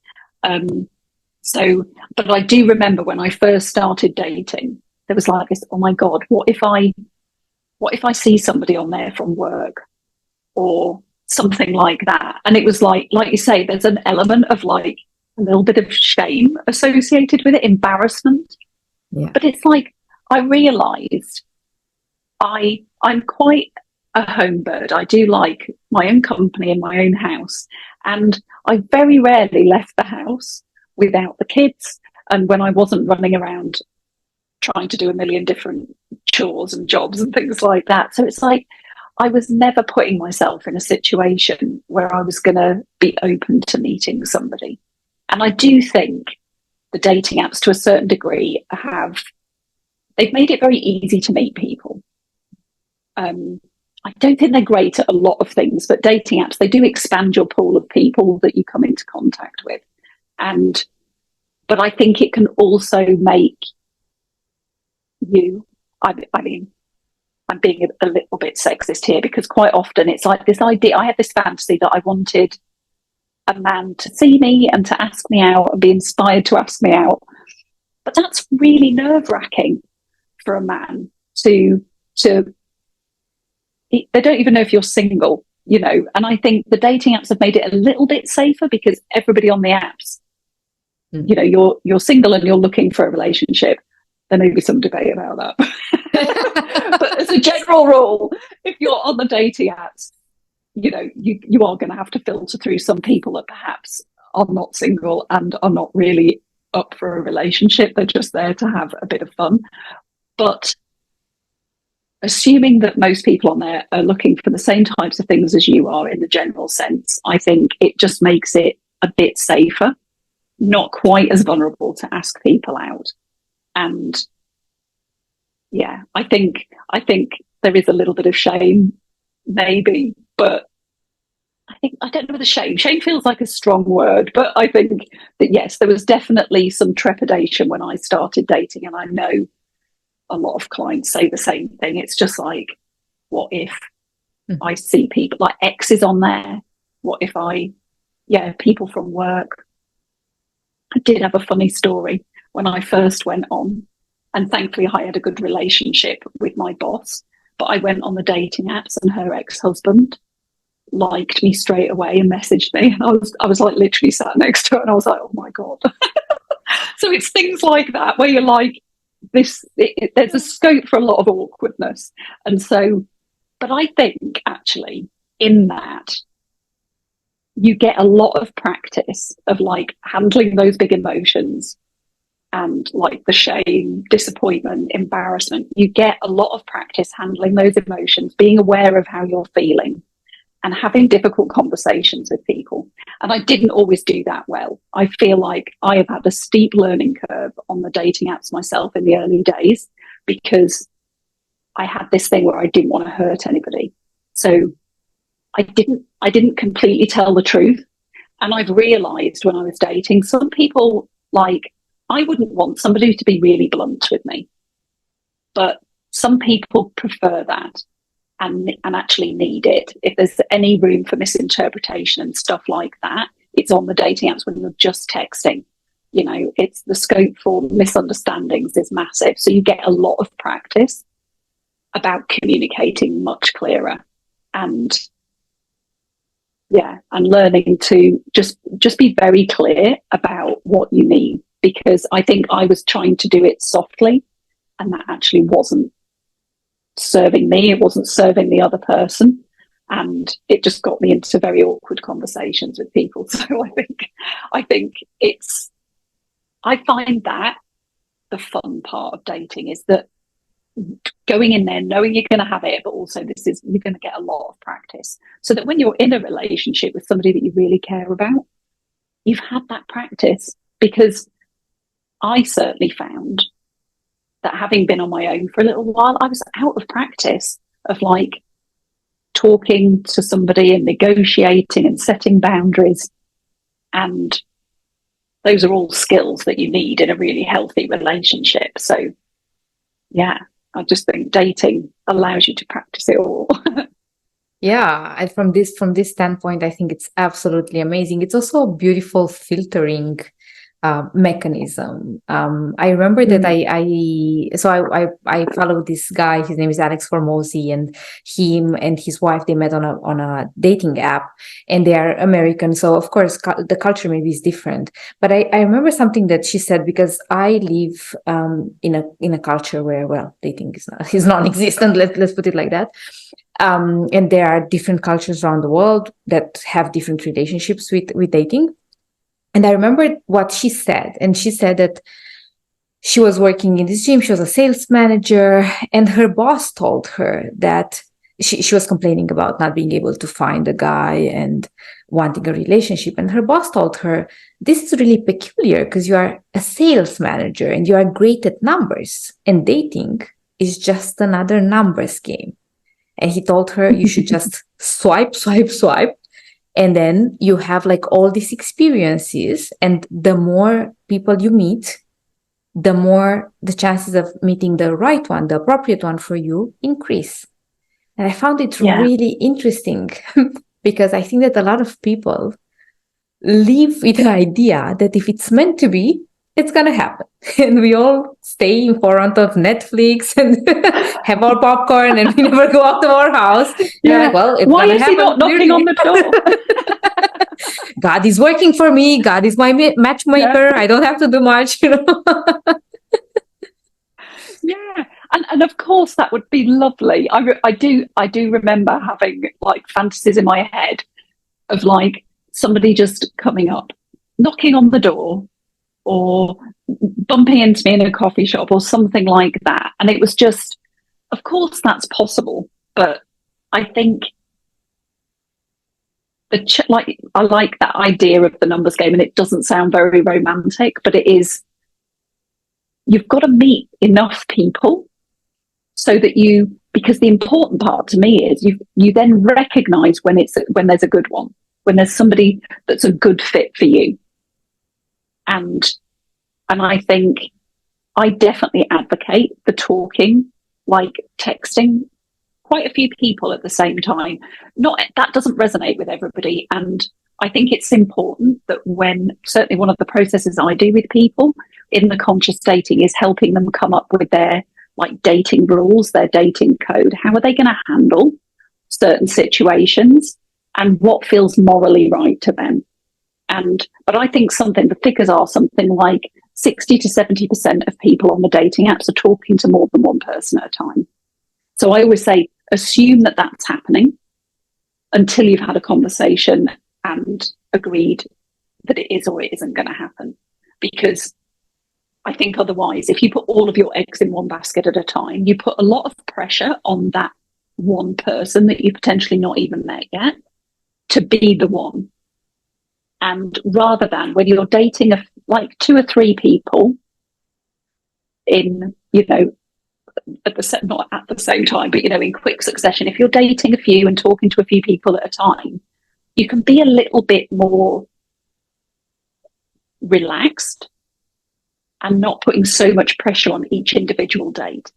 But I do remember when I first started dating, there was like this, oh my God, what if I see somebody on there from work or something like that? And it was like you say, there's an element of like a little bit of shame associated with it, embarrassment. Yeah. But it's like, I realized I'm quite a home bird. I do like my own company and my own house. And I very rarely left the house without the kids. And when I wasn't running around trying to do a million different chores and jobs and things like that. So it's like, I was never putting myself in a situation where I was going to be open to meeting somebody. And I do think the dating apps, to a certain degree, they've made it very easy to meet people. I don't think they're great at a lot of things, but dating apps, they do expand your pool of people that you come into contact with. But I think it can also make you, I mean, I'm being a little bit sexist here, because quite often it's like this idea, I had this fantasy that I wanted a man to see me and to ask me out and be inspired to ask me out. But that's really nerve-wracking for a man to they don't even know if you're single, you know. And I think the dating apps have made it a little bit safer, because everybody on the apps, you know, you're single and you're looking for a relationship. There may be some debate about that. But as a general rule, if you're on the dating apps, you know, you are going to have to filter through some people that perhaps are not single and are not really up for a relationship. They're just there to have a bit of fun. But assuming that most people on there are looking for the same types of things as you are in the general sense, I think it just makes it a bit safer, not quite as vulnerable to ask people out. And yeah, I think there is a little bit of shame, maybe, but I don't know whether shame feels like a strong word, but I think that yes, there was definitely some trepidation when I started dating, and I know a lot of clients say the same thing. It's just like, what if I see people like exes on there? What if people from work? I did have a funny story when I first went on, and thankfully I had a good relationship with my boss, but I went on the dating apps and her ex-husband liked me straight away and messaged me, and I was like literally sat next to her, and I was like, oh my God. So it's things like that where you're like, there's a scope for a lot of awkwardness. And so, but I think actually in that you get a lot of practice of like handling those big emotions and like the shame, disappointment, embarrassment. You get a lot of practice handling those emotions, being aware of how you're feeling and having difficult conversations with people. And I didn't always do that well. I feel like I have had a steep learning curve on the dating apps myself in the early days, because I had this thing where I didn't want to hurt anybody. So I didn't completely tell the truth. And I've realized when I was dating, some people, like, I wouldn't want somebody to be really blunt with me, but some people prefer that and actually need it. If there's any room for misinterpretation and stuff like that, it's on the dating apps when you're just texting. You know, it's the scope for misunderstandings is massive. So you get a lot of practice about communicating much clearer, and learning to just be very clear about what you mean, because I think I was trying to do it softly, and that actually wasn't serving me. It wasn't serving the other person, and it just got me into very awkward conversations with people. So I think I find that the fun part of dating is that going in there knowing you're going to have it, but also you're going to get a lot of practice, so that when you're in a relationship with somebody that you really care about, you've had that practice. Because I certainly found that having been on my own for a little while, I was out of practice of like talking to somebody and negotiating and setting boundaries. And those are all skills that you need in a really healthy relationship. So yeah, I just think dating allows you to practice it all. Yeah, and from this standpoint, I think it's absolutely amazing. It's also a beautiful filtering mechanism. I remember that I followed this guy. His name is Alex Formosi, and him and his wife, they met on a dating app, and they are American. So of course the culture maybe is different. But I remember something that she said, because I live in a culture where, well, dating is non-existent. Let's put it like that. And there are different cultures around the world that have different relationships with dating. And I remember what she said. And she said that she was working in this gym. She was a sales manager. And her boss told her that she was complaining about not being able to find a guy and wanting a relationship. And her boss told her, this is really peculiar because you are a sales manager and you are great at numbers. And dating is just another numbers game. And he told her, you should just swipe. And then you have like all these experiences. And the more people you meet, the more the chances of meeting the right one, the appropriate one for you, increase. And I found it really interesting because I think that a lot of people live with the idea that if it's meant to be, it's going to happen. And we all stay in front of Netflix and have our popcorn and we never go out of our house. Yeah. Like, well, it's why is happen, he not knocking on the door? God is working for me. God is my matchmaker. I don't have to do much, Yeah. And of course that would be lovely. I do remember having like fantasies in my head of like somebody just coming up, knocking on the door, or bumping into me in a coffee shop or something like that. And it was just, of course that's possible, but I think I like that idea of the numbers game, and it doesn't sound very romantic, but it is. You've got to meet enough people so that because the important part to me is you then recognize when there's a good one, when there's somebody that's a good fit for you. And I think I definitely advocate for talking, like texting quite a few people at the same time. That doesn't resonate with everybody. And I think it's important that certainly one of the processes I do with people in the conscious dating is helping them come up with their like dating rules, their dating code. How are they going to handle certain situations and what feels morally right to them? But I think the figures are something like 60 to 70% of people on the dating apps are talking to more than one person at a time. So I always say, assume that that's happening until you've had a conversation and agreed that it is or it isn't going to happen. Because I think otherwise, if you put all of your eggs in one basket at a time, you put a lot of pressure on that one person that you potentially not even met yet to be the one. And rather than when you're dating like 2 or 3 people in, not at the same time, but, in quick succession, if you're dating a few and talking to a few people at a time, you can be a little bit more relaxed and not putting so much pressure on each individual date.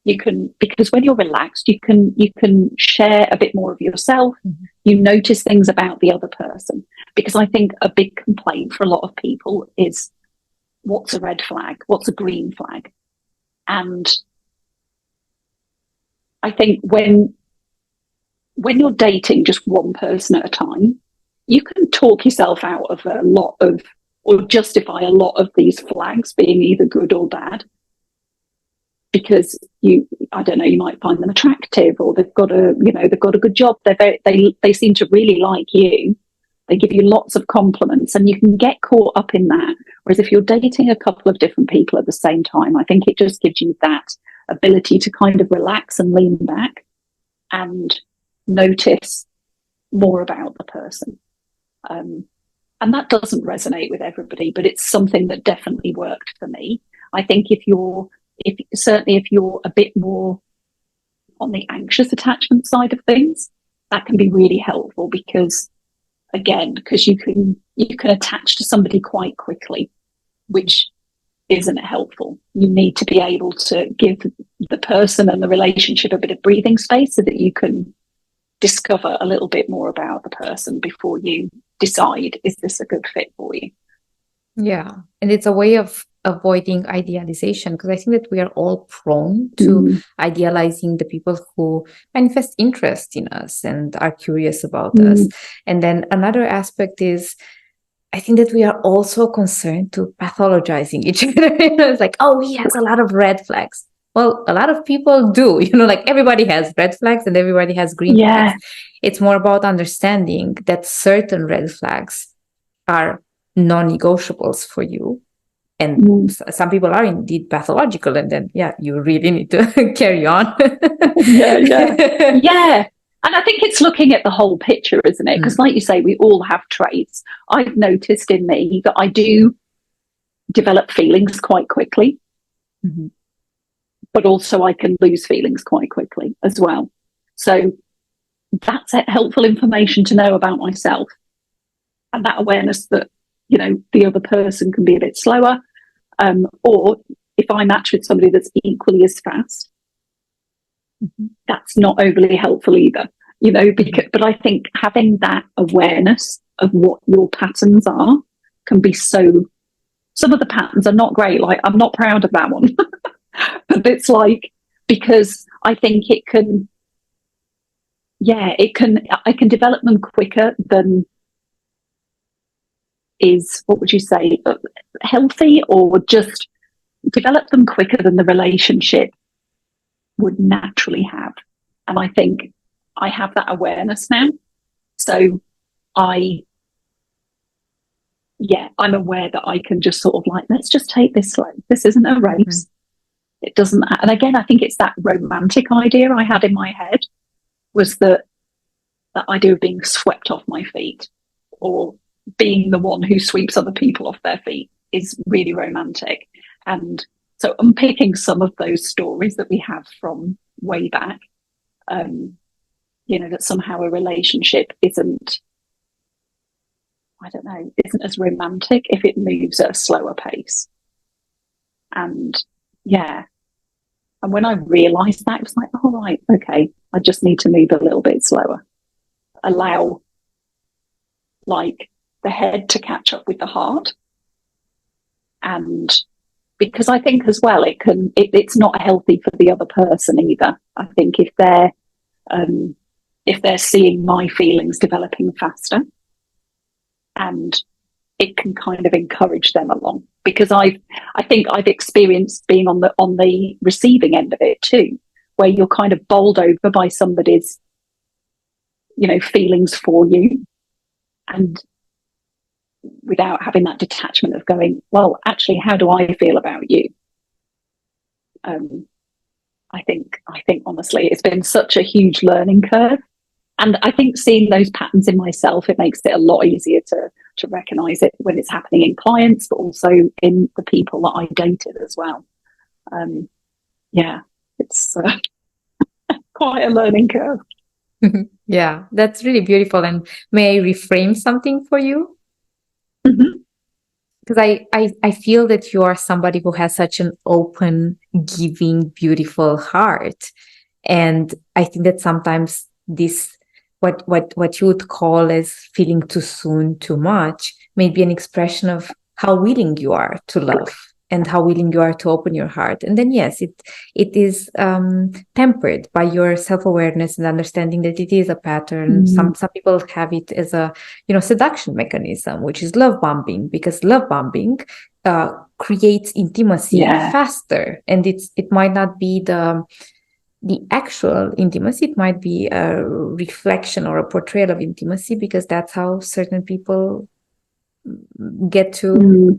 Because when you're relaxed, you can share a bit more of yourself. Mm-hmm. You notice things about the other person. Because I think a big complaint for a lot of people is, what's a red flag? What's a green flag? And I think when you're dating just one person at a time, you can talk yourself out of or justify a lot of these flags being either good or bad. Because you might find them attractive, or they've got a good job. They seem to really like you. They give you lots of compliments, and you can get caught up in that. Whereas if you're dating a couple of different people at the same time, I think it just gives you that ability to kind of relax and lean back and notice more about the person. And that doesn't resonate with everybody, but it's something that definitely worked for me. I think if you're a bit more on the anxious attachment side of things, that can be really helpful because you can attach to somebody quite quickly, which isn't helpful. You need to be able to give the person and the relationship a bit of breathing space so that you can discover a little bit more about the person before you decide, is this a good fit for you? Yeah. And it's a way of avoiding idealization, because I think that we are all prone to idealizing the people who manifest interest in us and are curious about us. And then another aspect is, I think that we are also concerned to pathologizing each other. It's like, oh, he has a lot of red flags. Well, a lot of people do, like everybody has red flags and everybody has green flags. It's more about understanding that certain red flags are non-negotiables for you. And some people are indeed pathological, and then, you really need to carry on. Yeah. And I think it's looking at the whole picture, isn't it? Because like you say, we all have traits. I've noticed in me that I do develop feelings quite quickly, but also I can lose feelings quite quickly as well. So that's helpful information to know about myself, and that awareness that, the other person can be a bit slower, or if I match with somebody that's equally as fast, that's not overly helpful either, but I think having that awareness of what your patterns are can be some of the patterns are not great. Like, I'm not proud of that one, but it's like, because I think I can develop them quicker than is, what would you say, healthy, or just develop them quicker than the relationship would naturally have. And I think I have that awareness now. So I'm aware that I can just sort of like, let's just take this slow. This isn't a race. It doesn't. And again, I think it's that romantic idea I had in my head, was that idea of being swept off my feet, or being the one who sweeps other people off their feet, is really romantic. And so unpicking some of those stories that we have from way back, that somehow a relationship isn't as romantic if it moves at a slower pace. And and when I realized that, it was like, all right, okay, I just need to move a little bit slower. Allow, like, the head to catch up with the heart. And because I think as well, it's not healthy for the other person either. I think if they're seeing my feelings developing faster, and it can kind of encourage them along, because I think I've experienced being on the receiving end of it too, where you're kind of bowled over by somebody's, feelings for you, and without having that detachment of going, well, actually, how do I feel about you? I think honestly, it's been such a huge learning curve. And I think seeing those patterns in myself, it makes it a lot easier to recognize it when it's happening in clients, but also in the people that I dated as well. It's quite a learning curve. Yeah, that's really beautiful. And may I reframe something for you? Because I feel that you are somebody who has such an open, giving, beautiful heart. And I think that sometimes this, what you would call as feeling too soon, too much, may be an expression of how willing you are to love and how willing you are to open your heart. And then, yes, it is tempered by your self-awareness and understanding that it is a pattern. Some people have it as a, seduction mechanism, which is love bombing, because love bombing creates intimacy faster. And it might not be the actual intimacy, it might be a reflection or a portrayal of intimacy, because that's how certain people get to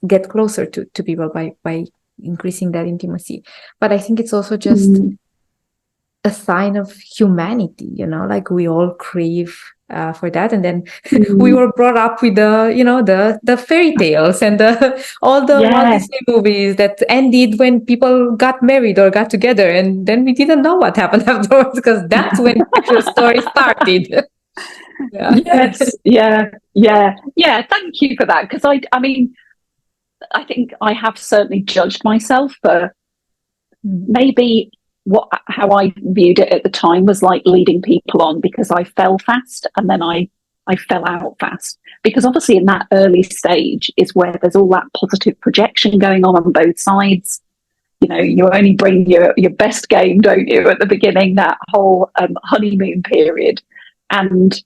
get closer to people by increasing that intimacy. But I think it's also just a sign of humanity, like we all crave for that. And then we were brought up with the fairy tales and all the Walt Disney movies that ended when people got married or got together, and then we didn't know what happened afterwards, because that's when the actual story started. Yes. Thank you for that, because I mean, I think I have certainly judged myself for maybe how I viewed it at the time was like leading people on because I fell fast, and then I I fell out fast. Because obviously in that early stage is where there's all that positive projection going on both sides. You know, you only bring your best game, don't you, at the beginning, that whole honeymoon period. And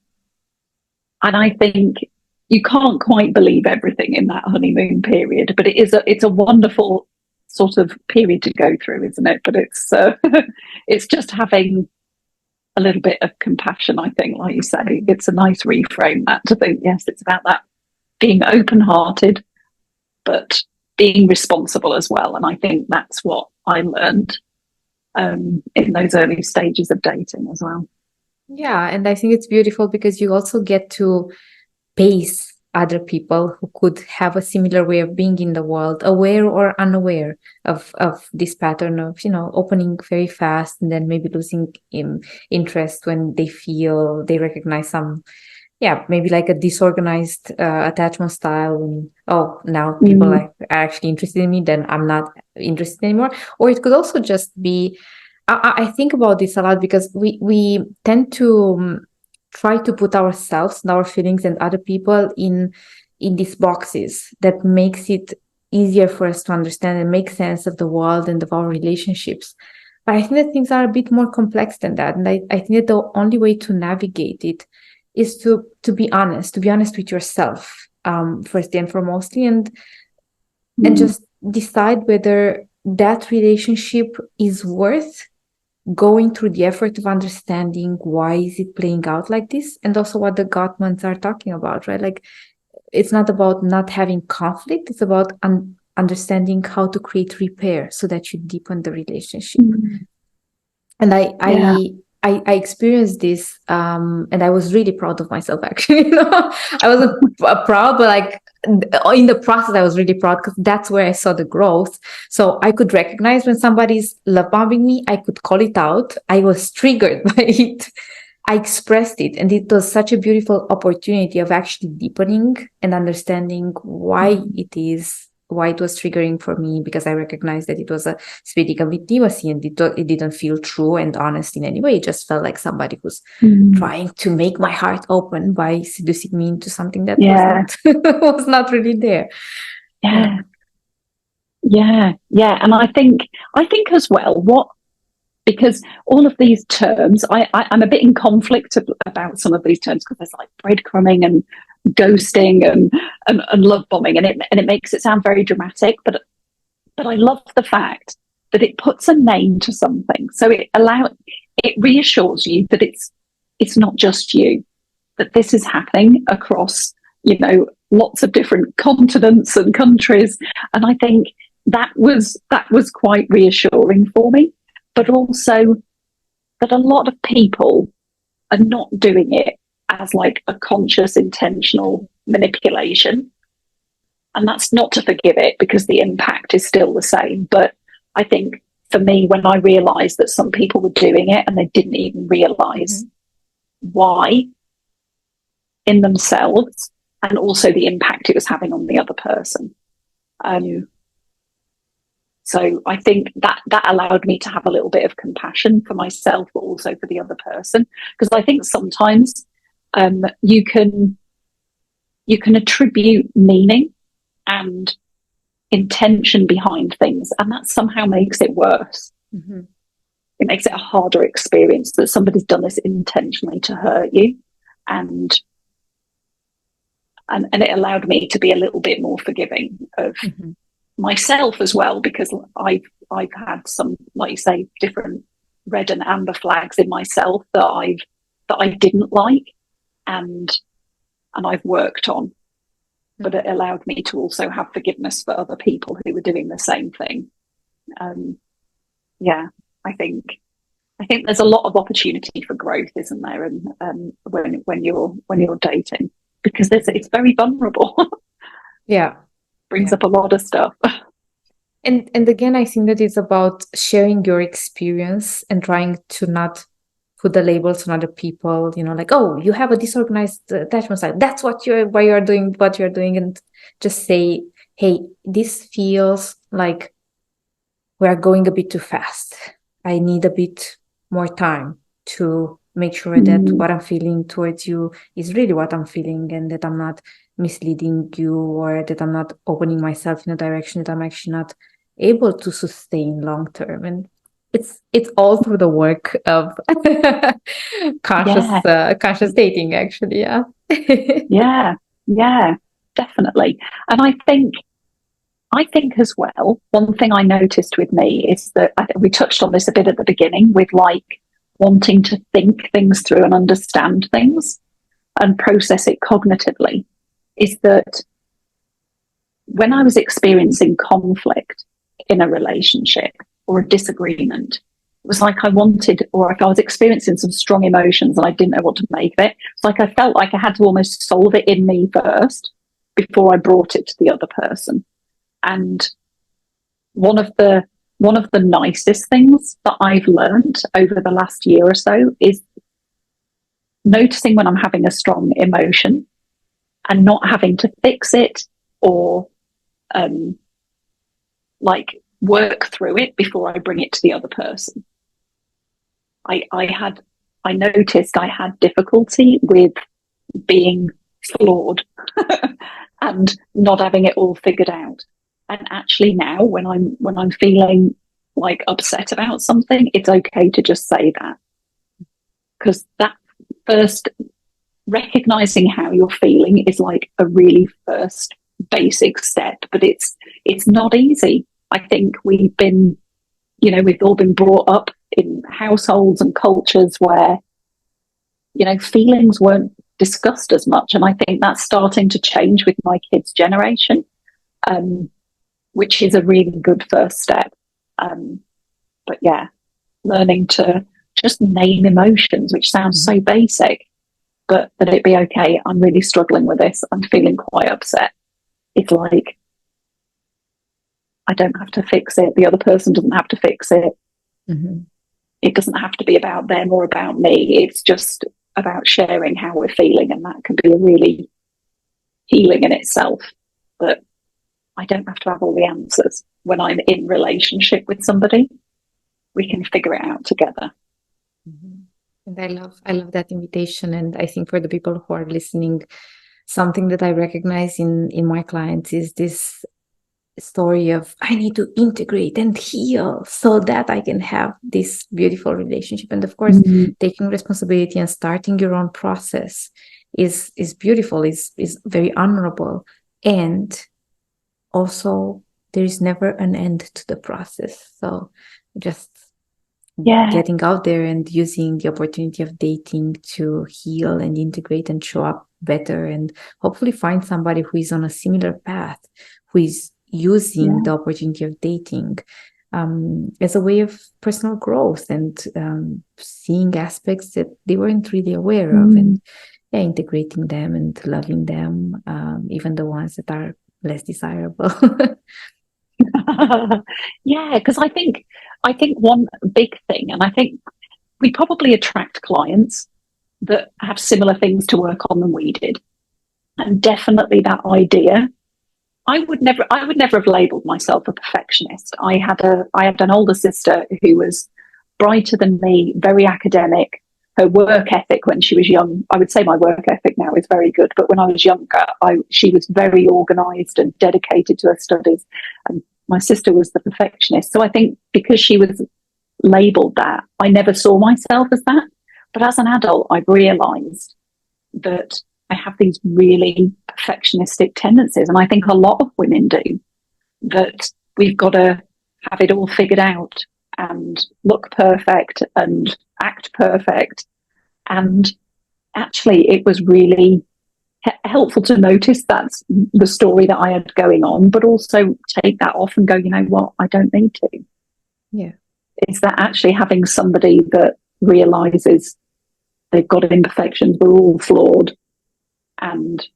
I think you can't quite believe everything in that honeymoon period, but it's a wonderful sort of period to go through, isn't it? But it's it's just having a little bit of compassion, I think, like you say. It's a nice reframe that to think, yes, it's about that being open-hearted, but being responsible as well. And I think that's what I learned in those early stages of dating as well. Yeah, and I think it's beautiful because you also get to pace other people who could have a similar way of being in the world, aware or unaware of this pattern of, you know, opening very fast and then maybe losing interest when they feel they recognize some, yeah, maybe like a disorganized attachment style. And, oh, now people are actually interested in me, then I'm not interested anymore. Or it could also just be, I think about this a lot because we tend to try to put ourselves and our feelings and other people in these boxes that makes it easier for us to understand and make sense of the world and of our relationships. But I think that things are a bit more complex than that. And I think that the only way to navigate it is to be honest with yourself, first and foremostly, and just decide whether that relationship is worth going through the effort of understanding why is it playing out like this, and also what the Gottmans are talking about, right? Like, it's not about not having conflict, it's about understanding how to create repair so that you deepen the relationship. And I experienced this, and I was really proud of myself, actually. You know, I wasn't proud, but like in the process, I was really proud because that's where I saw the growth. So I could recognize when somebody's love bombing me, I could call it out. I was triggered by it. I expressed it, and it was such a beautiful opportunity of actually deepening and understanding why it was triggering for me, because I recognized that it was speaking of intimacy and it didn't feel true and honest in any way. It just felt like somebody was trying to make my heart open by seducing me into something that was not really there. And I think as well, because all of these terms, I'm a bit in conflict about some of these terms, because there's like breadcrumbing and ghosting and love bombing, and it makes it sound very dramatic, but I love the fact that it puts a name to something. So it reassures you that it's not just you, that this is happening across, you know, lots of different continents and countries. And I think that was quite reassuring for me, but also that a lot of people are not doing it as like a conscious, intentional manipulation. And that's not to forgive it, because the impact is still the same. But I think for me, when I realised that some people were doing it and they didn't even realise why in themselves, and also the impact it was having on the other person. So I think that allowed me to have a little bit of compassion for myself, but also for the other person. Because I think sometimes you can attribute meaning and intention behind things, and that somehow makes it worse. It makes it a harder experience that somebody's done this intentionally to hurt you, and it allowed me to be a little bit more forgiving of myself as well, because I've had some, like you say, different red and amber flags in myself that I didn't like, and I've worked on. But it allowed me to also have forgiveness for other people who were doing the same thing. I think there's a lot of opportunity for growth, isn't there? And when you're dating, because it's very vulnerable. Brings up a lot of stuff. And again, I think that it's about sharing your experience and trying to not put the labels on other people, you know, like, oh, you have a disorganized attachment style, that's why you're doing what you're doing, and just say, hey, this feels like we're going a bit too fast. I need a bit more time to make sure that what I'm feeling towards you is really what I'm feeling, and that I'm not misleading you, or that I'm not opening myself in a direction that I'm actually not able to sustain long term. And it's all through the work of conscious dating, actually. Yeah. Yeah, definitely. And I think as well, one thing I noticed with me is that we touched on this a bit at the beginning, with like wanting to think things through and understand things and process it cognitively, is that when I was experiencing conflict in a relationship or a disagreement, it was like I wanted, or if I was experiencing some strong emotions and I didn't know what to make of it, it's like I felt like I had to almost solve it in me first before I brought it to the other person. And one of the nicest things that I've learned over the last year or so is noticing when I'm having a strong emotion and not having to fix it or like work through it before I bring it to the other person. I noticed I had difficulty with being flawed and not having it all figured out. And actually now when I'm feeling like upset about something, it's okay to just say that. Because that first, recognizing how you're feeling is like a really first basic step, but it's not easy. I think we've all been brought up in households and cultures where, feelings weren't discussed as much. And I think that's starting to change with my kids' generation, which is a really good first step. But yeah, learning to just name emotions, which sounds so basic, but that it be okay. I'm really struggling with this. I'm feeling quite upset. It's like, I don't have to fix it. The other person doesn't have to fix it. Mm-hmm. It doesn't have to be about them or about me. It's just about sharing how we're feeling. And that can be a really healing in itself. But I don't have to have all the answers. When I'm in relationship with somebody, we can figure it out together. Mm-hmm. And I love that invitation. And I think for the people who are listening, something that I recognize in my clients is this story of, I need to integrate and heal so that I can have this beautiful relationship. And of course, taking responsibility and starting your own process is beautiful, is very honorable. And also, there is never an end to the process. So just getting out there and using the opportunity of dating to heal and integrate and show up better, and hopefully find somebody who is on a similar path, who is using the opportunity of dating as a way of personal growth, and seeing aspects that they weren't really aware of, and integrating them and loving them, even the ones that are less desirable. Yeah, because I think one big thing, and I think we probably attract clients that have similar things to work on than we did. And definitely that idea, I would never have labeled myself a perfectionist. I had an older sister who was brighter than me, very academic. Her work ethic when she was young, I would say my work ethic now is very good, but when I was younger, she was very organised and dedicated to her studies. And my sister was the perfectionist. So I think because she was labelled that, I never saw myself as that. But as an adult, I've realised that I have these really perfectionistic tendencies. And I think a lot of women do, that we've got to have it all figured out and look perfect and act perfect. And actually, it was really helpful to notice that's the story that I had going on, but also take that off and go, you know what, I don't need to. Yeah. Is that actually having somebody that realizes they've got imperfections, we're all flawed, and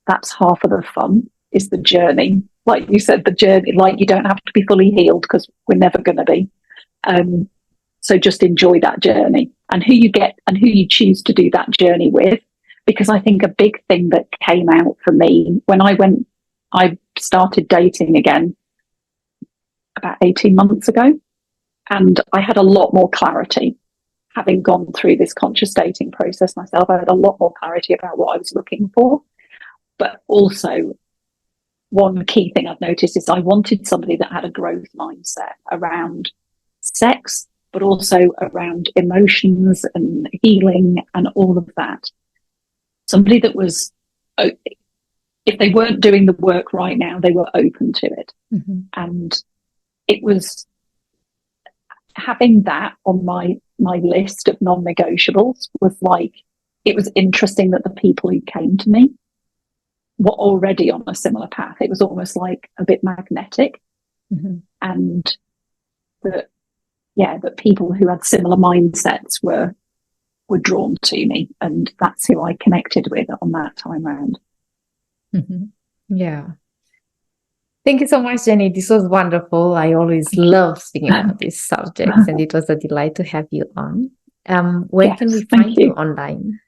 that's half of the fun, is the journey. Like you said, the journey, like you don't have to be fully healed because we're never going to be. So just enjoy that journey, and who you get and who you choose to do that journey with. Because I think a big thing that came out for me when I started dating again about 18 months ago, and I had a lot more clarity. having gone through this conscious dating process myself, I had a lot more clarity about what I was looking for. But also, one key thing I've noticed is I wanted somebody that had a growth mindset around sex, but also around emotions and healing and all of that. Somebody that was, if they weren't doing the work right now, they were open to it. Mm-hmm. And it was having that on my list of non-negotiables was like, it was interesting that the people who came to me were already on a similar path. It was almost like a bit magnetic. Mm-hmm. And that people who had similar mindsets were drawn to me, and that's who I connected with on that time round. Mm-hmm. Yeah. Thank you so much, Jenny. This was wonderful. I always love speaking about these subjects, and it was a delight to have you on. Where can we find you online?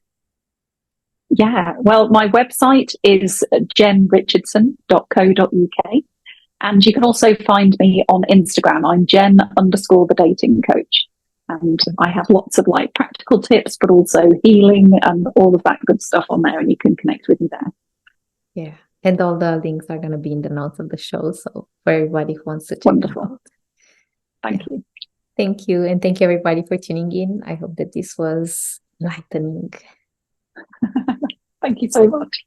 Yeah, well, my website is jenrichardson.co.uk. And you can also find me on Instagram. I'm Jen_the dating coach. And I have lots of like practical tips, but also healing and all of that good stuff on there. And you can connect with me there. Yeah. And all the links are going to be in the notes of the show. So for everybody who wants to check it out. Thank you. Thank you. And thank you everybody for tuning in. I hope that this was enlightening. Thank you so much.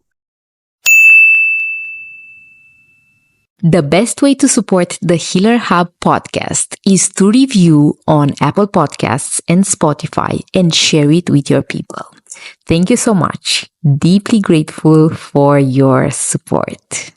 The best way to support the Healer Hub podcast is to review on Apple Podcasts and Spotify and share it with your people. Thank you so much. Deeply grateful for your support.